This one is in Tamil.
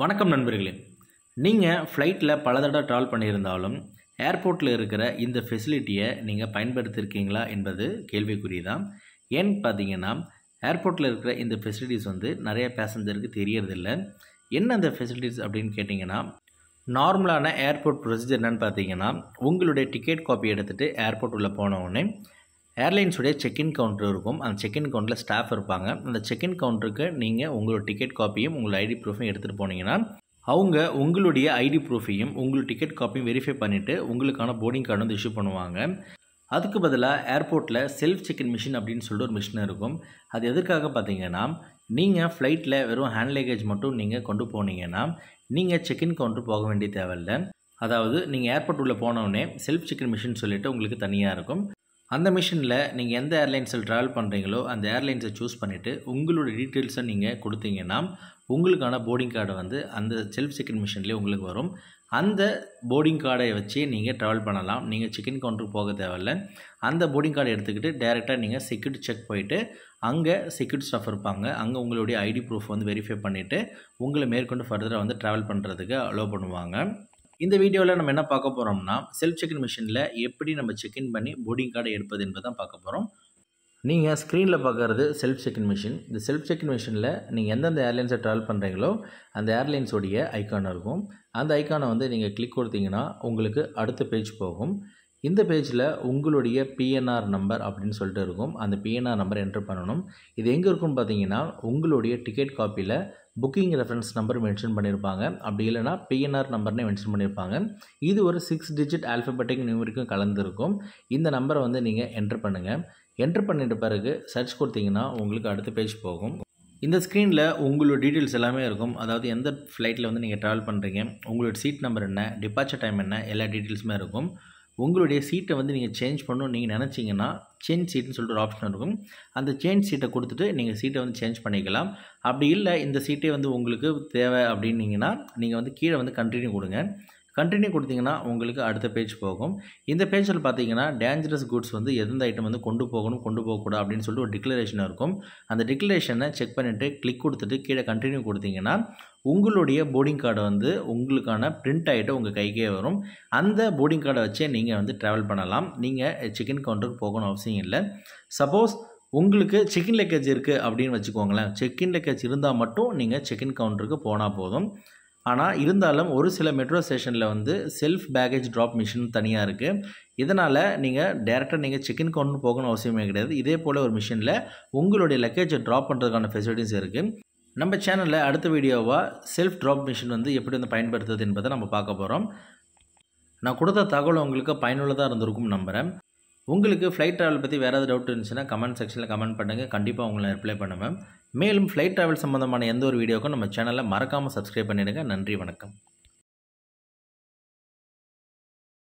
வணக்கம் நண்பர்களே. நீங்கள் ஃப்ளைட்டில் பல தடவை ட்ராவல் பண்ணியிருந்தாலும் ஏர்போர்ட்டில் இருக்கிற இந்த ஃபெசிலிட்டியை நீங்கள் பயன்படுத்தியிருக்கீங்களா என்பது கேள்விக்குறி தான். ஏன்னு பார்த்தீங்கன்னா, ஏர்போர்ட்டில் இருக்கிற இந்த ஃபெசிலிட்டிஸ் நிறைய பேசஞ்சருக்கு தெரியறதில்ல. என்ன அந்த ஃபெசிலிட்டிஸ் அப்படின்னு கேட்டிங்கன்னா, நார்மலான ஏர்போர்ட் ப்ரொசீஜர் என்னென்னு பார்த்தீங்கன்னா, உங்களுடைய டிக்கெட் காப்பி எடுத்துகிட்டு ஏர்போர்ட் உள்ளே போனவுடனே ஏர்லைன்ஸுடைய செக்இன் கவுண்டர் இருக்கும். அந்த செக்இன் கவுண்டரில் ஸ்டாஃப் இருப்பாங்க. அந்த செக்இன் கவுண்டருக்கு நீங்கள் உங்களோட டிக்கெட் காப்பியும் உங்களோட ஐடி ப்ரூஃபையும் எடுத்துகிட்டு போனீங்கன்னா, அவங்க உங்களுடைய ஐடி ப்ரூஃபையும் உங்களோட டிக்கெட் காப்பியும் வெரிஃபை பண்ணிவிட்டு உங்களுக்கான போர்டிங் கார்டு இஷ்யூ பண்ணுவாங்க. அதுக்கு பதிலாக ஏர்போர்ட்டில் செல்ஃப் செக்இன் மிஷின் அப்படின்னு சொல்லிட்டு ஒரு மிஷின் இருக்கும். அது எதற்காக பார்த்தீங்கன்னா, நீங்கள் ஃப்ளைட்டில் வெறும் ஹேண்ட் லக்கேஜ் மட்டும் நீங்கள் கொண்டு போனீங்கன்னா நீங்கள் செக்இன் கவுண்டர் போக வேண்டிய தேவையில்லை. அதாவது நீங்கள் ஏர்போர்ட் உள்ளே போனோடனே செல்ஃப் செக்இன் மிஷின் சொல்லிவிட்டு உங்களுக்கு தனியாக இருக்கும். அந்த மிஷினில் நீங்கள் எந்த ஏர்லைன்ஸில் ட்ராவல் பண்ணுறீங்களோ அந்த ஏர்லைன்ஸை சூஸ் பண்ணிவிட்டு உங்களோட டீட்டெயில்ஸை நீங்கள் கொடுத்தீங்கன்னா உங்களுக்கான போர்டிங் கார்டை அந்த செல்ஃப் செக்இன் மிஷின்லேயே உங்களுக்கு வரும். அந்த போர்டிங் கார்டை வச்சு நீங்கள் ட்ராவல் பண்ணலாம். நீங்கள் செக்இன் கவுண்டருக்கு போக தேவையில்லை. அந்த போர்டிங் கார்டை எடுத்துக்கிட்டு டேரெக்டாக நீங்கள் செக்யூரிட்டி செக் போயிட்டு அங்கே செக்யூரிட்டி ஸ்டாஃப் இருப்பாங்க. அங்கே உங்களுடைய ஐடி ப்ரூஃப் வெரிஃபை பண்ணிவிட்டு உங்களை மேற்கொண்டு ஃபர்தராக ட்ராவல் பண்ணுறதுக்கு அலோவ் பண்ணுவாங்க. இந்த வீடியோவில் நம்ம என்ன பார்க்க போகிறோம்னா, செல்ஃப் செக்இன் மிஷினில் எப்படி நம்ம செக்இன் பண்ணி போர்டிங் கார்டை எடுப்பது என்பதை தான் பார்க்க போகிறோம். நீங்கள் ஸ்க்ரீனில் பார்க்குறது செல்ஃப் செக்இன் மிஷின். இந்த செல்ஃப் செக்இன் மிஷினில் நீங்கள் எந்தெந்த ஏர்லைன்ஸை ட்ராவல் பண்ணுறீங்களோ அந்த ஏர்லைன்ஸோடைய ஐக்கான் இருக்கும். அந்த ஐக்கானை நீங்கள் கிளிக் கொடுத்தீங்கன்னா உங்களுக்கு அடுத்த பேஜ் போகும். இந்த பேஜில் உங்களுடைய பிஎன்ஆர் நம்பர் அப்படின்னு சொல்லிட்டு இருக்கும். அந்த பிஎன்ஆர் நம்பர் என்ட்ரு பண்ணணும். இது எங்கே இருக்குன்னு பார்த்தீங்கன்னா, உங்களுடைய டிக்கெட் காப்பியில் புக்கிங் ரெஃபரன்ஸ் நம்பர் மென்ஷன் பண்ணியிருப்பாங்க. அப்படி இல்லைனா பிஎன்ஆர் நம்பர்னே மென்ஷன் பண்ணியிருப்பாங்க. இது ஒரு 6 டிஜிட் ஆல்ஃபபெட்டிக் நியூமரிக்கும் கலந்துருக்கும். இந்த நம்பரை நீங்கள் என்ட்ரு பண்ணுங்கள். என்ட்ரு பண்ணிட்ட பிறகு சர்ச் கொடுத்தீங்கன்னா உங்களுக்கு அடுத்த பேஜ் போகும். இந்த ஸ்க்ரீனில் உங்களோட டீட்டெயில்ஸ் எல்லாமே இருக்கும். அதாவது எந்த ஃப்ளைட்டில் நீங்கள் ட்ராவல் பண்ணுறீங்க, உங்களோட சீட் நம்பர் என்ன, டிபார்ச்சர் டைம் என்ன, எல்லா டீட்டெயில்ஸுமே இருக்கும். உங்களுடைய சீட்டை நீங்கள் சேஞ்ச் பண்ணணும் நீங்கள் நினச்சிங்கன்னா சேஞ்ச் சீட்னு சொல்லிட்டு ஒரு ஆப்ஷன் இருக்கும். அந்த சேஞ்ச் சீட்டை கொடுத்துட்டு நீங்கள் சீட்டை சேஞ்ச் பண்ணிக்கலாம். அப்படி இல்லை இந்த சீட்டே உங்களுக்கு தேவை அப்படின்னீங்கன்னா நீங்கள் கீழே கண்டினியூ கொடுங்க. கண்டினியூ கொடுத்தீங்கன்னா உங்களுக்கு அடுத்த பேஜ் போகும். இந்த பேஜில் பார்த்தீங்கன்னா டேஞ்சரஸ் குட்ஸ் எந்தெந்த ஐட்டம் கொண்டு போகணும் கொண்டு போகக்கூடாது அப்படின்னு சொல்லிட்டு ஒரு டிக்ளரேஷன் இருக்கும். அந்த டிக்ளரேஷனை செக் பண்ணிவிட்டு கிளிக் கொடுத்துட்டு கீழே கண்டினியூ கொடுத்தீங்கன்னா உங்களுடைய போர்டிங் கார்டை உங்களுக்கான பிரிண்ட் ஆகிட்டு உங்கள் கைக்கே வரும். அந்த போர்டிங் கார்டை வச்சே நீங்கள் ட்ராவல் பண்ணலாம். நீங்கள் செக்இன் கவுண்டருக்கு போகணும் அவசியம் இல்லை. சப்போஸ் உங்களுக்கு செக்இன் லக்கேஜ் இருக்குது அப்படின்னு வச்சுக்கோங்களேன். செக்இன் லக்கேஜ் இருந்தால் மட்டும் நீங்கள் செக்இன் கவுண்டருக்கு போனால் போதும். ஆனால் இருந்தாலும் ஒரு சில மெட்ரோ ஸ்டேஷனில் செல்ஃப் பேக்கேஜ் ட்ராப் மிஷின் தனியாக இருக்குது. இதனால் நீங்கள் டேரெக்டாக செக்இன் கவுண்டர் போகணும் அவசியமே கிடையாது. இதே போல் ஒரு மிஷினில் உங்களுடைய லக்கேஜை ட்ராப் பண்ணுறதுக்கான ஃபெசிலிட்டிஸ் இருக்குது. நம்ம சேனலில் அடுத்த வீடியோவாக செல்ஃப் ட்ராப் மிஷின் எப்படி பயன்படுத்துறது என்பதை நம்ம பார்க்க போகிறோம். நான் கொடுத்த தகவல் உங்களுக்கு பயனுள்ளதாக இருந்திருக்கும் நம்புகிறேன். உங்களுக்கு ஃப்ளைட் ட்ராவல் பற்றி வேறு ஏதாவது டவுட் இருந்துச்சுன்னா கமெண்ட் செக்ஷனில் கமெண்ட் பண்ணுங்கள். கண்டிப்பாக உங்களை ரிப்ளை பண்ணுவேன். மேலும் ஃப்ளைட் ட்ராவல் சம்மந்தமான எந்த ஒரு வீடியோக்கும் நம்ம சேனலில் மறக்காமல் சப்ஸ்கிரைப் பண்ணிடுங்க. நன்றி, வணக்கம்.